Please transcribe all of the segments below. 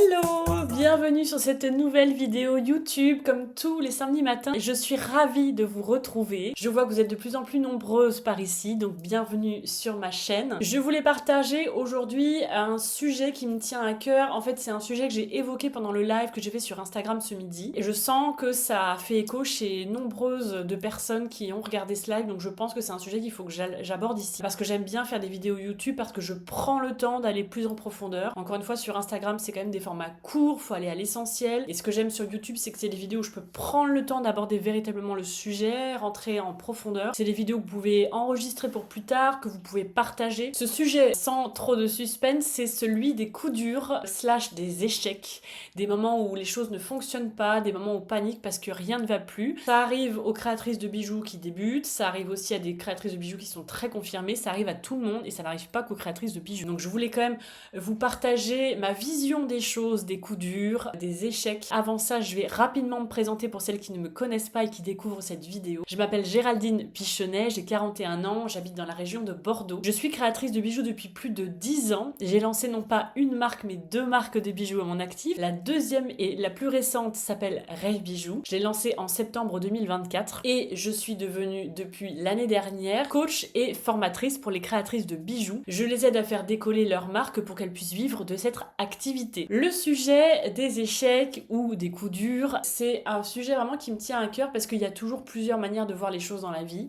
Hello, bienvenue sur cette nouvelle vidéo YouTube comme tous les samedis matins. Je suis ravie de vous retrouver. Je vois que vous êtes de plus en plus nombreuses par ici, donc bienvenue sur ma chaîne. Je voulais partager aujourd'hui un sujet qui me tient à cœur. En fait, c'est un sujet que j'ai évoqué pendant le live que j'ai fait sur Instagram ce midi. Et je sens que ça a fait écho chez nombreuses de personnes qui ont regardé ce live, donc je pense que c'est un sujet qu'il faut que j'aborde ici. Parce que j'aime bien faire des vidéos YouTube, parce que je prends le temps d'aller plus en profondeur. Encore une fois, sur Instagram, c'est quand même des formats courts, faut aller à l'essentiel. Et ce que j'aime sur YouTube, c'est que c'est des vidéos où je peux prendre le temps d'aborder véritablement le sujet, rentrer en profondeur. C'est des vidéos que vous pouvez enregistrer pour plus tard, que vous pouvez partager. Ce sujet, sans trop de suspense, c'est celui des coups durs / des échecs, des moments où les choses ne fonctionnent pas, des moments où on panique parce que rien ne va plus. Ça arrive aux créatrices de bijoux qui débutent, ça arrive aussi à des créatrices de bijoux qui sont très confirmées, ça arrive à tout le monde et ça n'arrive pas qu'aux créatrices de bijoux. Donc je voulais quand même vous partager ma vision des choses, des coups durs, des échecs. Avant ça, je vais rapidement me présenter pour celles qui ne me connaissent pas et qui découvrent cette vidéo. Je m'appelle Géraldine Pichonnet, j'ai 41 ans, j'habite dans la région de Bordeaux. Je suis créatrice de bijoux depuis plus de 10 ans. J'ai lancé non pas une marque, mais 2 marques de bijoux à mon actif. La deuxième et la plus récente s'appelle Rêve Bijoux. Je l'ai lancée en septembre 2024 et je suis devenue depuis l'année dernière coach et formatrice pour les créatrices de bijoux. Je les aide à faire décoller leur marque pour qu'elles puissent vivre de cette activité. Le sujet des échecs ou des coups durs, c'est un sujet vraiment qui me tient à cœur parce qu'il y a toujours plusieurs manières de voir les choses dans la vie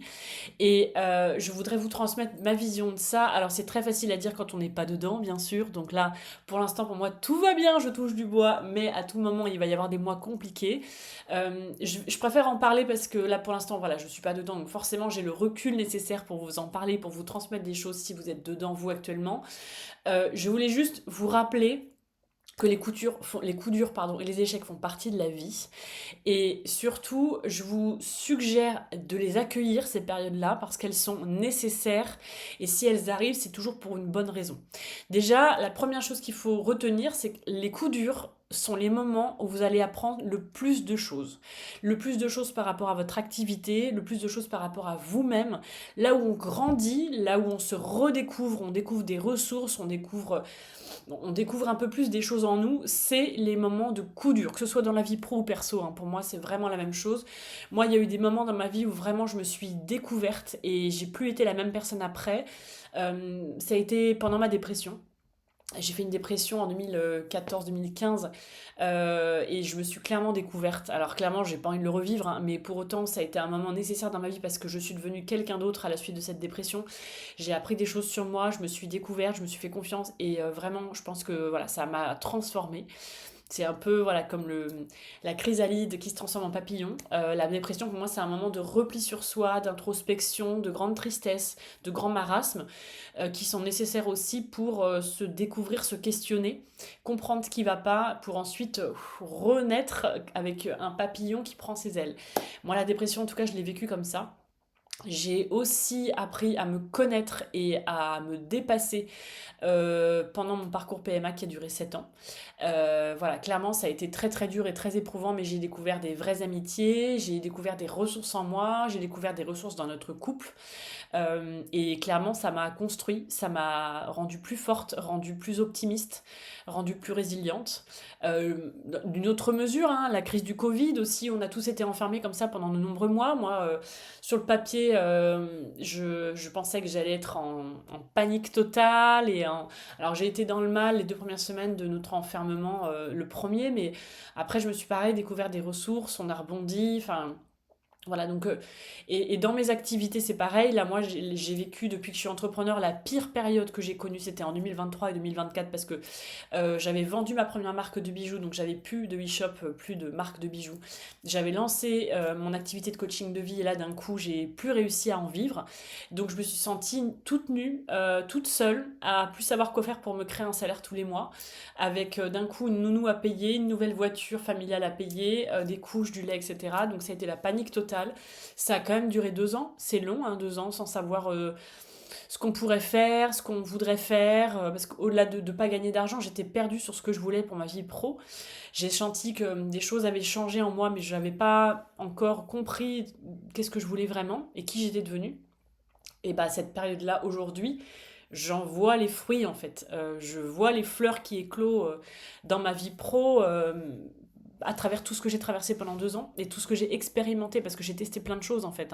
et je voudrais vous transmettre ma vision de ça. Alors c'est très facile à dire quand on n'est pas dedans, bien sûr, donc là pour l'instant pour moi tout va bien, je touche du bois, mais à tout moment il va y avoir des mois compliqués. Je préfère en parler parce que là pour l'instant voilà, je suis pas dedans, donc forcément j'ai le recul nécessaire pour vous en parler, pour vous transmettre des choses si vous êtes dedans vous actuellement. Je voulais juste vous rappeler que les coups durs et les échecs font partie de la vie. Et surtout, je vous suggère de les accueillir, ces périodes-là, parce qu'elles sont nécessaires. Et si elles arrivent, c'est toujours pour une bonne raison. Déjà, la première chose qu'il faut retenir, c'est que les coups durs sont les moments où vous allez apprendre le plus de choses. Le plus de choses par rapport à votre activité, le plus de choses par rapport à vous-même. Là où on grandit, là où on se redécouvre, on découvre des ressources, on découvre un peu plus des choses en nous, c'est les moments de coups durs, que ce soit dans la vie pro ou perso, hein. Pour moi c'est vraiment la même chose. Moi il y a eu des moments dans ma vie où vraiment je me suis découverte et j'ai plus été la même personne après. Ça a été pendant ma dépression. J'ai fait une dépression en 2014-2015 et je me suis clairement découverte. Alors clairement, j'ai pas envie de le revivre, hein, mais pour autant, ça a été un moment nécessaire dans ma vie parce que je suis devenue quelqu'un d'autre à la suite de cette dépression. J'ai appris des choses sur moi, je me suis découverte, je me suis fait confiance et vraiment, je pense que voilà, ça m'a transformée. C'est un peu voilà, comme la chrysalide qui se transforme en papillon. La dépression, pour moi, c'est un moment de repli sur soi, d'introspection, de grande tristesse, de grand marasme, qui sont nécessaires aussi pour se découvrir, se questionner, comprendre ce qui ne va pas, pour ensuite renaître avec un papillon qui prend ses ailes. Moi, la dépression, en tout cas, je l'ai vécue comme ça. J'ai aussi appris à me connaître et à me dépasser pendant mon parcours PMA qui a duré 7 ans. Voilà, clairement, ça a été très très dur et très éprouvant, mais j'ai découvert des vraies amitiés, j'ai découvert des ressources en moi, j'ai découvert des ressources dans notre couple. Et clairement, ça m'a construit, ça m'a rendue plus forte, rendue plus optimiste, rendue plus résiliente. D'une autre mesure, hein, la crise du Covid aussi, on a tous été enfermés comme ça pendant de nombreux mois. Moi, sur le papier, je pensais que j'allais être en panique totale. Alors j'ai été dans le mal les 2 premières semaines de notre enfermement, le premier, mais après je me suis pareil découvert des ressources, on a rebondi, enfin... Voilà, donc, et dans mes activités, c'est pareil. Là, moi, j'ai vécu depuis que je suis entrepreneur, la pire période que j'ai connue, c'était en 2023 et 2024 parce que j'avais vendu ma première marque de bijoux, donc j'avais plus de e-shop, plus de marque de bijoux. J'avais lancé mon activité de coaching de vie et là, d'un coup, j'ai plus réussi à en vivre. Donc, je me suis sentie toute nue, toute seule, à plus savoir quoi faire pour me créer un salaire tous les mois, avec d'un coup une nounou à payer, une nouvelle voiture familiale à payer, des couches, du lait, etc. Donc, ça a été la panique totale. Ça a quand même duré 2 ans, c'est long, hein, 2 ans sans savoir ce qu'on pourrait faire, ce qu'on voudrait faire, parce qu'au-delà de ne pas gagner d'argent, j'étais perdue sur ce que je voulais pour ma vie pro. J'ai senti que des choses avaient changé en moi, mais je n'avais pas encore compris qu'est-ce que je voulais vraiment et qui j'étais devenue. Et bah cette période-là, aujourd'hui, j'en vois les fruits en fait. Je vois les fleurs qui éclosent dans ma vie pro à travers tout ce que j'ai traversé pendant 2 ans et tout ce que j'ai expérimenté parce que j'ai testé plein de choses en fait.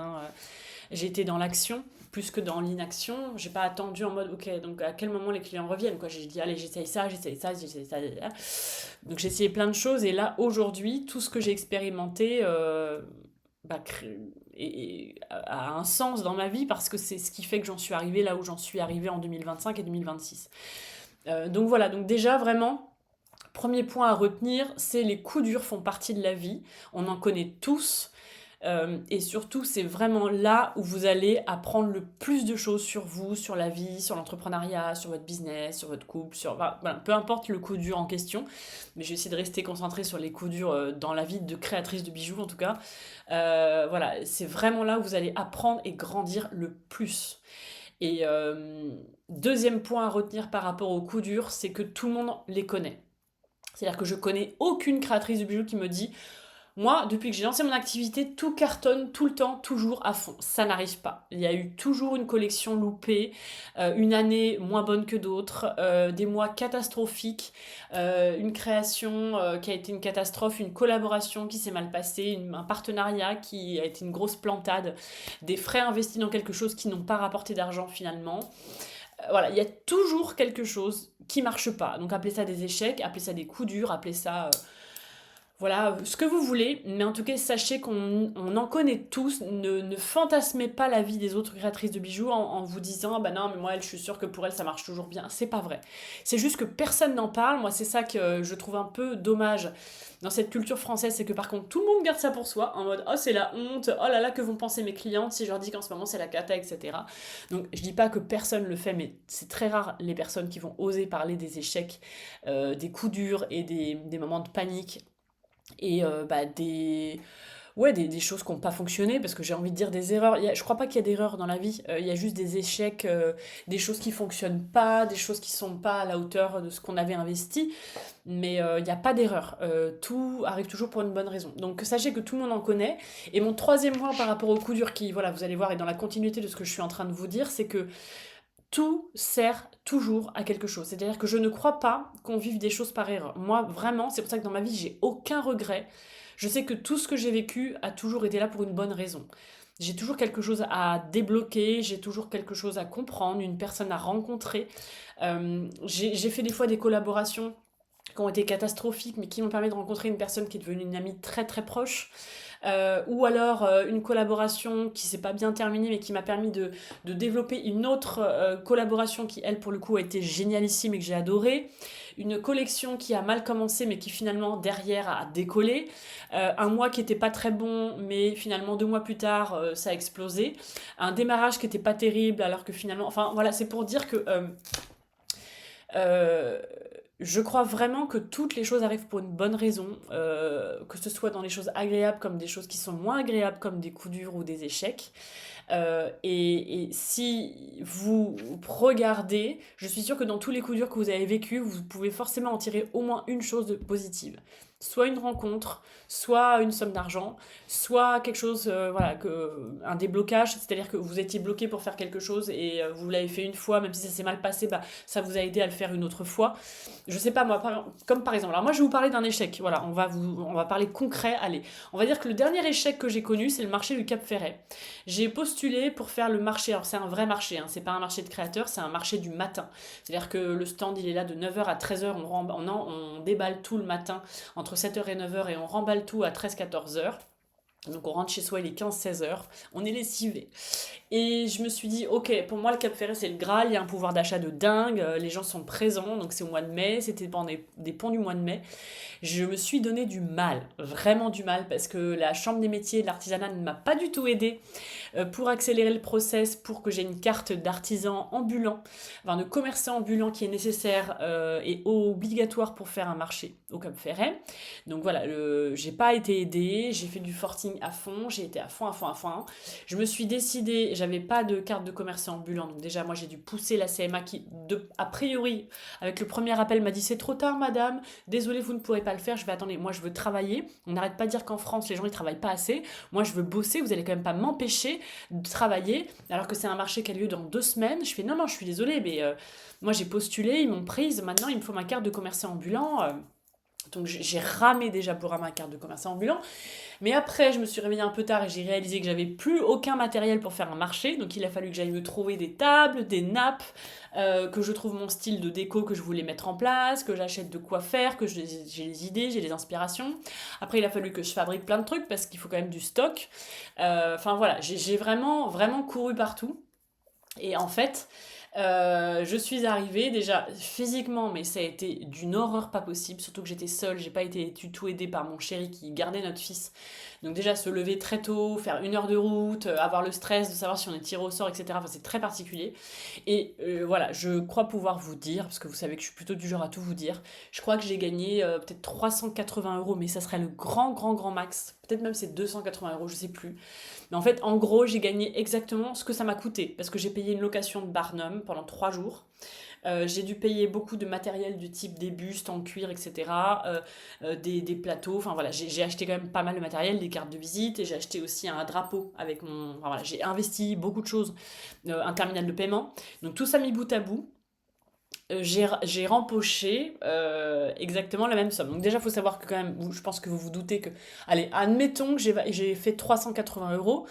J'ai été dans l'action plus que dans l'inaction. J'ai pas attendu en mode ok, donc à quel moment les clients reviennent quoi. J'ai dit allez, j'essaye ça, j'essaye ça, j'essaye ça. Donc j'ai essayé plein de choses et là aujourd'hui, tout ce que j'ai expérimenté bah, a un sens dans ma vie parce que c'est ce qui fait que j'en suis arrivée là où j'en suis arrivée en 2025 et 2026. Donc voilà, donc déjà vraiment. Premier point à retenir, c'est les coups durs font partie de la vie. On en connaît tous. Et surtout, c'est vraiment là où vous allez apprendre le plus de choses sur vous, sur la vie, sur l'entrepreneuriat, sur votre business, sur votre couple, voilà, peu importe le coup dur en question. Mais je vais essayer de rester concentrée sur les coups durs dans la vie de créatrice de bijoux en tout cas. Voilà, c'est vraiment là où vous allez apprendre et grandir le plus. Et deuxième point à retenir par rapport aux coups durs, c'est que tout le monde les connaît. C'est-à-dire que je connais aucune créatrice de bijoux qui me dit moi, depuis que j'ai lancé mon activité, tout cartonne tout le temps, toujours à fond. Ça n'arrive pas. Il y a eu toujours une collection loupée, une année moins bonne que d'autres, des mois catastrophiques, une création qui a été une catastrophe, une collaboration qui s'est mal passée, un partenariat qui a été une grosse plantade, des frais investis dans quelque chose qui n'ont pas rapporté d'argent finalement. Voilà, il y a toujours quelque chose qui marche pas. Donc appelez ça des échecs, appelez ça des coups durs, appelez ça voilà, ce que vous voulez, mais en tout cas, sachez qu'on en connaît tous. Ne fantasmez pas la vie des autres créatrices de bijoux en vous disant ah bah non, mais moi, je suis sûre que pour elle, ça marche toujours bien. C'est pas vrai. C'est juste que personne n'en parle. Moi, c'est ça que je trouve un peu dommage dans cette culture française, c'est que par contre, tout le monde garde ça pour soi, en mode oh, c'est la honte, oh là là, que vont penser mes clientes si je leur dis qu'en ce moment, c'est la cata, etc. Donc, je dis pas que personne le fait, mais c'est très rare les personnes qui vont oser parler des échecs, des coups durs et des moments de panique et bah, des choses qui n'ont pas fonctionné, parce que j'ai envie de dire des erreurs. Je crois pas qu'il y a d'erreurs dans la vie, il y a juste des échecs, des choses qui fonctionnent pas, des choses qui sont pas à la hauteur de ce qu'on avait investi, mais il n'y a pas d'erreur. Tout arrive toujours pour une bonne raison. Donc sachez que tout le monde en connaît. Et mon troisième point par rapport au coup dur qui, voilà, vous allez voir, est dans la continuité de ce que je suis en train de vous dire, c'est que tout sert toujours à quelque chose. C'est-à-dire que je ne crois pas qu'on vive des choses par erreur. Moi, vraiment, c'est pour ça que dans ma vie, j'ai aucun regret. Je sais que tout ce que j'ai vécu a toujours été là pour une bonne raison. J'ai toujours quelque chose à débloquer, j'ai toujours quelque chose à comprendre, une personne à rencontrer. J'ai fait des fois des collaborations qui ont été catastrophiques, mais qui m'ont permis de rencontrer une personne qui est devenue une amie très très proche. Ou alors une collaboration qui s'est pas bien terminée mais qui m'a permis de développer une autre collaboration qui elle pour le coup a été génialissime et que j'ai adoré, une collection qui a mal commencé mais qui finalement derrière a décollé, un mois qui était pas très bon mais finalement 2 mois plus tard ça a explosé, un démarrage qui était pas terrible alors que finalement, enfin voilà, c'est pour dire que je crois vraiment que toutes les choses arrivent pour une bonne raison, que ce soit dans les choses agréables comme des choses qui sont moins agréables comme des coups durs ou des échecs. Et si vous regardez, je suis sûre que dans tous les coups durs que vous avez vécus, vous pouvez forcément en tirer au moins une chose de positive. Soit une rencontre, soit une somme d'argent, soit quelque chose, voilà, un déblocage, c'est-à-dire que vous étiez bloqué pour faire quelque chose et vous l'avez fait une fois, même si ça s'est mal passé, bah, ça vous a aidé à le faire une autre fois. Je sais pas moi, comme par exemple, alors moi je vais vous parler d'un échec, voilà, on va parler concret, allez. On va dire que le dernier échec que j'ai connu, c'est le marché du Cap Ferret. J'ai postulé pour faire le marché, alors c'est un vrai marché, hein, c'est pas un marché de créateurs, c'est un marché du matin. C'est-à-dire que le stand il est là de 9h à 13h, on déballe tout le matin, entre 7h et 9h et on remballe tout à 13-14h. Donc on rentre chez soi, il est 15-16h, on est lessivé. Et je me suis dit, ok, pour moi le Cap Ferret c'est le Graal, il y a un pouvoir d'achat de dingue, les gens sont présents, donc c'est au mois de mai, c'était pendant des ponts du mois de mai. Je me suis donné du mal, vraiment du mal, parce que la Chambre des métiers et de l'artisanat ne m'a pas du tout aidée pour accélérer le process, pour que j'ai une carte d'artisan ambulant, enfin de commerçant ambulant qui est nécessaire et obligatoire pour faire un marché au Cap Ferret. Donc voilà, j'ai pas été aidée, j'ai fait du forcing à fond, j'ai été à fond. Je me suis décidée, j'avais pas de carte de commerçant ambulant, donc déjà moi j'ai dû pousser la CMA qui, a priori, avec le premier appel m'a dit c'est trop tard madame, désolée vous ne pourrez pas le faire. Je vais attendre, moi je veux travailler, on n'arrête pas de dire qu'en France les gens ils travaillent pas assez, moi je veux bosser, vous allez quand même pas m'empêcher marché, de travailler, alors que c'est un marché qui a lieu dans 2 semaines. Je fais non, non, je suis désolée, mais moi j'ai postulé, ils m'ont prise, maintenant il me faut ma carte de commerçant ambulant. Donc j'ai ramé déjà pour avoir ma carte de commerçant ambulant. Mais après, je me suis réveillée un peu tard et j'ai réalisé que j'avais plus aucun matériel pour faire un marché. Donc il a fallu que j'aille me trouver des tables, des nappes, que je trouve mon style de déco que je voulais mettre en place, que j'achète de quoi faire, que j'ai les idées, j'ai les inspirations. Après, il a fallu que je fabrique plein de trucs parce qu'il faut quand même du stock. Enfin voilà, j'ai vraiment, vraiment couru partout. Et en fait, je suis arrivée déjà physiquement, mais ça a été d'une horreur pas possible, surtout que j'étais seule, j'ai pas été du tout aidée par mon chéri qui gardait notre fils. Donc déjà se lever très tôt, faire 1 heure de route, avoir le stress de savoir si on est tiré au sort, etc. Enfin, c'est très particulier. Et voilà, je crois pouvoir vous dire, parce que vous savez que je suis plutôt du genre à tout vous dire, je crois que j'ai gagné peut-être 380 €, mais ça serait le grand, grand, grand max. Peut-être même c'est 280 €, je sais plus. Mais en fait, en gros, j'ai gagné exactement ce que ça m'a coûté, parce que j'ai payé une location de Barnum pendant 3 jours. J'ai dû payer beaucoup de matériel du type des bustes en cuir, etc. Des plateaux. Enfin voilà, j'ai acheté quand même pas mal de matériel, des cartes de visite, et j'ai acheté aussi un drapeau avec mon. Enfin voilà, j'ai investi beaucoup de choses, un terminal de paiement. Donc tout ça mis bout à bout. J'ai rempoché exactement la même somme. Donc déjà, il faut savoir que quand même, je pense que vous vous doutez que... Allez, admettons que j'ai fait 380 €,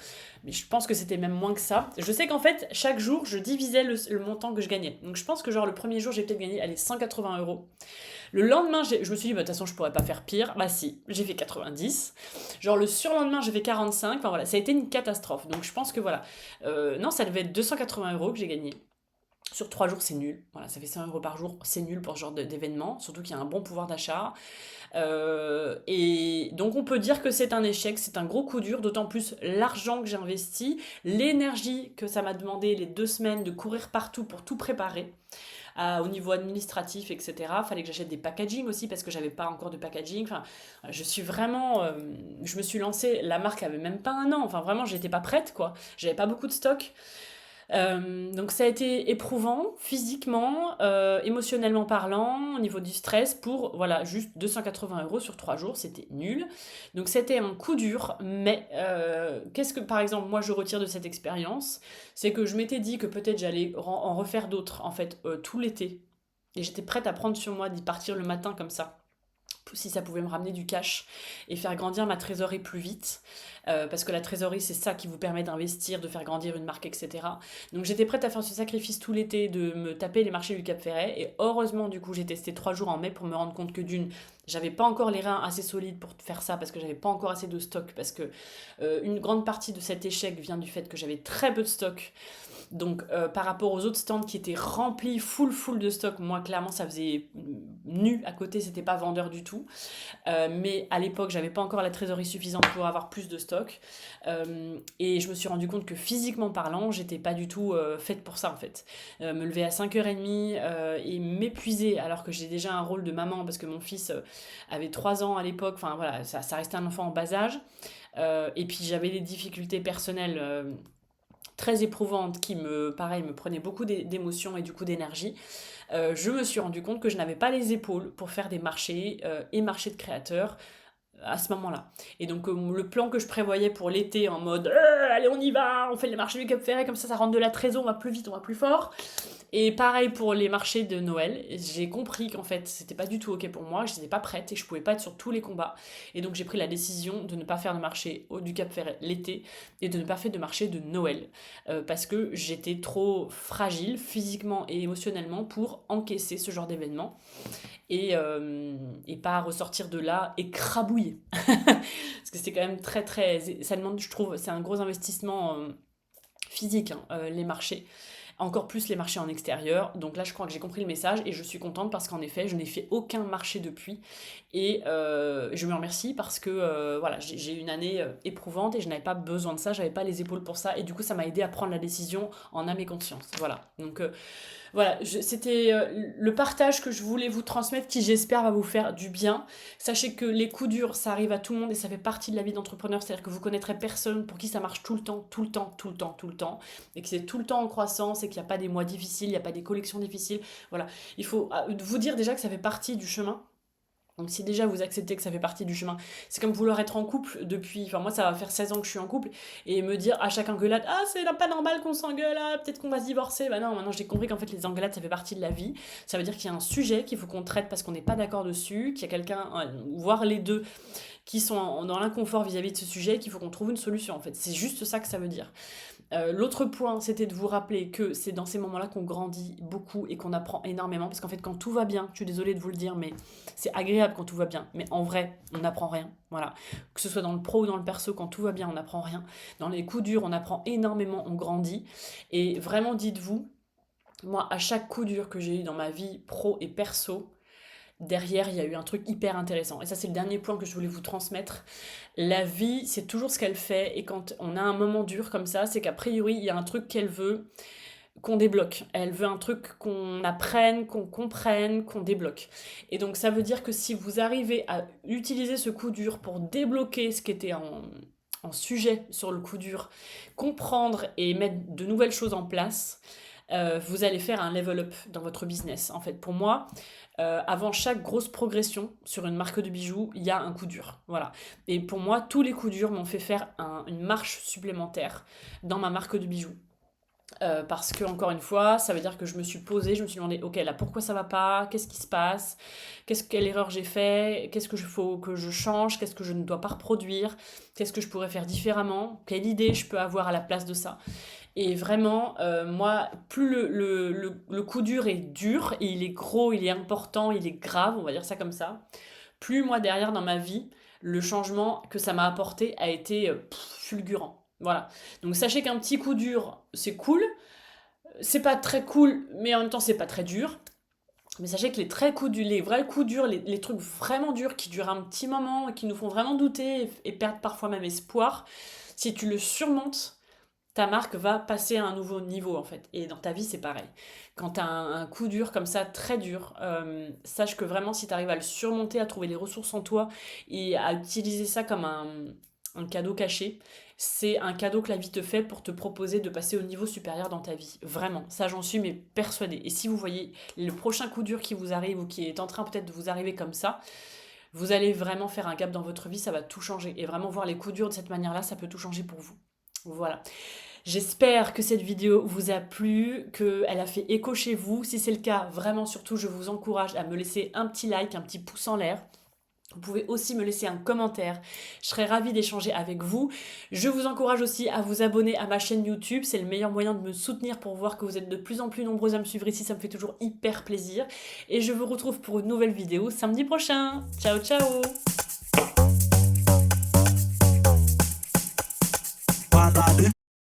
mais je pense que c'était même moins que ça. Je sais qu'en fait, chaque jour, je divisais le montant que je gagnais. Donc je pense que genre le premier jour, j'ai peut-être gagné, allez, 180 €. Le lendemain, je me suis dit, bah, de toute façon, je pourrais pas faire pire. Bah si, j'ai fait 90. Genre le surlendemain, j'ai fait 45. Enfin voilà, ça a été une catastrophe. Donc je pense que voilà. Non, ça devait être 280 € que j'ai gagné. Sur 3 jours, c'est nul. Voilà, ça fait 100 € par jour, c'est nul pour ce genre d'événement, surtout qu'il y a un bon pouvoir d'achat. Et donc on peut dire que c'est un échec, c'est un gros coup dur, d'autant plus l'argent que j'ai investi, l'énergie que ça m'a demandé les 2 semaines de courir partout pour tout préparer. Au niveau administratif, etc. Fallait que j'achète des packaging aussi parce que j'avais pas encore de packaging. Enfin, je suis vraiment, je me suis lancée. La marque avait même pas 1 an. Enfin, vraiment, j'étais pas prête, quoi. J'avais pas beaucoup de stock. Donc ça a été éprouvant physiquement, émotionnellement parlant, au niveau du stress pour voilà juste 280 € sur 3 jours, c'était nul. Donc c'était un coup dur, mais qu'est-ce que par exemple moi je retire de cette expérience, c'est que je m'étais dit que peut-être j'allais en refaire d'autres en fait tout l'été. Et j'étais prête à prendre sur moi d'y partir le matin comme ça si ça pouvait me ramener du cash et faire grandir ma trésorerie plus vite. Parce que la trésorerie, c'est ça qui vous permet d'investir, de faire grandir une marque, etc. Donc j'étais prête à faire ce sacrifice tout l'été, de me taper les marchés du Cap Ferret. Et heureusement, du coup, j'ai testé 3 jours en mai pour me rendre compte que d'une, j'avais pas encore les reins assez solides pour faire ça, parce que j'avais pas encore assez de stock, parce que une grande partie de cet échec vient du fait que j'avais très peu de stock. Donc par rapport aux autres stands qui étaient remplis, full de stock, moi clairement ça faisait nu à côté, c'était pas vendeur du tout. Mais à l'époque, j'avais pas encore la trésorerie suffisante pour avoir plus de stock. Et je me suis rendu compte que physiquement parlant, j'étais pas du tout faite pour ça en fait. Me lever à 5h30 et m'épuiser alors que j'ai déjà un rôle de maman parce que mon fils avait 3 ans à l'époque. Enfin voilà, ça restait un enfant en bas âge. Et puis j'avais des difficultés personnelles très éprouvantes qui pareil, me prenaient beaucoup d'émotions et du coup d'énergie. Je me suis rendu compte que je n'avais pas les épaules pour faire des marchés et marchés de créateurs à ce moment-là. Et donc le plan que je prévoyais pour l'été en mode allez on y va, on fait les marchés du Cap Ferret, comme ça rentre de la trésor, on va plus vite, on va plus fort. Et pareil pour les marchés de Noël, j'ai compris qu'en fait c'était pas du tout ok pour moi, je n'étais pas prête et je pouvais pas être sur tous les combats. Et donc j'ai pris la décision de ne pas faire de marché du Cap Ferret l'été et de ne pas faire de marché de Noël. Parce que j'étais trop fragile physiquement et émotionnellement pour encaisser ce genre d'événement. Et pas ressortir de là écrabouillé. Parce que c'est quand même très très... Ça demande, je trouve, c'est un gros investissement physique, hein, les marchés. Encore plus les marchés en extérieur. Donc là, je crois que j'ai compris le message et je suis contente parce qu'en effet, je n'ai fait aucun marché depuis. Et je me remercie parce que voilà, j'ai eu une année éprouvante et je n'avais pas besoin de ça, j'avais pas les épaules pour ça. Et du coup, ça m'a aidé à prendre la décision en âme et conscience. Voilà. Donc voilà, c'était le partage que je voulais vous transmettre qui j'espère va vous faire du bien. Sachez que les coups durs, ça arrive à tout le monde et ça fait partie de la vie d'entrepreneur. C'est-à-dire que vous connaîtrez personne pour qui ça marche tout le temps, tout le temps, tout le temps, tout le temps. Et que c'est tout le temps en croissance et qu'il n'y a pas des mois difficiles, il n'y a pas des collections difficiles. Voilà, il faut vous dire déjà que ça fait partie du chemin. Donc si déjà vous acceptez que ça fait partie du chemin, c'est comme vouloir être en couple depuis, enfin moi ça va faire 16 ans que je suis en couple, et me dire à chaque engueulade, ah c'est pas normal qu'on s'engueule, ah, peut-être qu'on va se divorcer, bah non, maintenant j'ai compris qu'en fait les engueulades ça fait partie de la vie, ça veut dire qu'il y a un sujet qu'il faut qu'on traite parce qu'on n'est pas d'accord dessus, qu'il y a quelqu'un, voire les deux, qui sont dans l'inconfort vis-à-vis de ce sujet, qu'il faut qu'on trouve une solution en fait, c'est juste ça que ça veut dire. L'autre point, c'était de vous rappeler que c'est dans ces moments-là qu'on grandit beaucoup et qu'on apprend énormément. Parce qu'en fait, quand tout va bien, je suis désolée de vous le dire, mais c'est agréable quand tout va bien. Mais en vrai, on n'apprend rien. Voilà. Que ce soit dans le pro ou dans le perso, quand tout va bien, on n'apprend rien. Dans les coups durs, on apprend énormément, on grandit. Et vraiment, dites-vous, moi, à chaque coup dur que j'ai eu dans ma vie pro et perso, derrière, il y a eu un truc hyper intéressant. Et ça, c'est le dernier point que je voulais vous transmettre. La vie, c'est toujours ce qu'elle fait. Et quand on a un moment dur comme ça, c'est qu'a priori, il y a un truc qu'elle veut qu'on débloque. Elle veut un truc qu'on apprenne, qu'on comprenne, qu'on débloque. Et donc, ça veut dire que si vous arrivez à utiliser ce coup dur pour débloquer ce qui était en sujet sur le coup dur, comprendre et mettre de nouvelles choses en place, vous allez faire un level up dans votre business. En fait, pour moi, avant chaque grosse progression sur une marque de bijoux, il y a un coup dur. Voilà. Et pour moi, tous les coups durs m'ont fait faire une marche supplémentaire dans ma marque de bijoux. Parce que, encore une fois, ça veut dire que je me suis posée, je me suis demandé, ok, là, pourquoi ça va pas? Qu'est-ce qui se passe? Quelle erreur j'ai fait? Qu'est-ce que faut que je change? Qu'est-ce que je ne dois pas reproduire? Qu'est-ce que je pourrais faire différemment? Quelle idée je peux avoir à la place de ça? Et vraiment, moi, plus le coup dur est dur, et il est gros, il est important, il est grave, on va dire ça comme ça, plus moi, derrière, dans ma vie, le changement que ça m'a apporté a été fulgurant. Voilà. Donc sachez qu'un petit coup dur, c'est cool. C'est pas très cool, mais en même temps, c'est pas très dur. Mais sachez que les vrais coups durs, les trucs vraiment durs qui durent un petit moment et qui nous font vraiment douter et perdre parfois même espoir, si tu le surmontes, ta marque va passer à un nouveau niveau en fait. Et dans ta vie, c'est pareil. Quand tu as un coup dur comme ça, très dur, sache que vraiment, si tu arrives à le surmonter, à trouver les ressources en toi et à utiliser ça comme un cadeau caché, c'est un cadeau que la vie te fait pour te proposer de passer au niveau supérieur dans ta vie. Vraiment, ça j'en suis mais persuadée. Et si vous voyez le prochain coup dur qui vous arrive ou qui est en train peut-être de vous arriver comme ça, vous allez vraiment faire un gap dans votre vie, ça va tout changer. Et vraiment voir les coups durs de cette manière-là, ça peut tout changer pour vous. Voilà. J'espère que cette vidéo vous a plu, qu'elle a fait écho chez vous. Si c'est le cas, vraiment surtout, je vous encourage à me laisser un petit like, un petit pouce en l'air. Vous pouvez aussi me laisser un commentaire. Je serais ravie d'échanger avec vous. Je vous encourage aussi à vous abonner à ma chaîne YouTube. C'est le meilleur moyen de me soutenir pour voir que vous êtes de plus en plus nombreux à me suivre ici. Ça me fait toujours hyper plaisir. Et je vous retrouve pour une nouvelle vidéo samedi prochain. Ciao, ciao!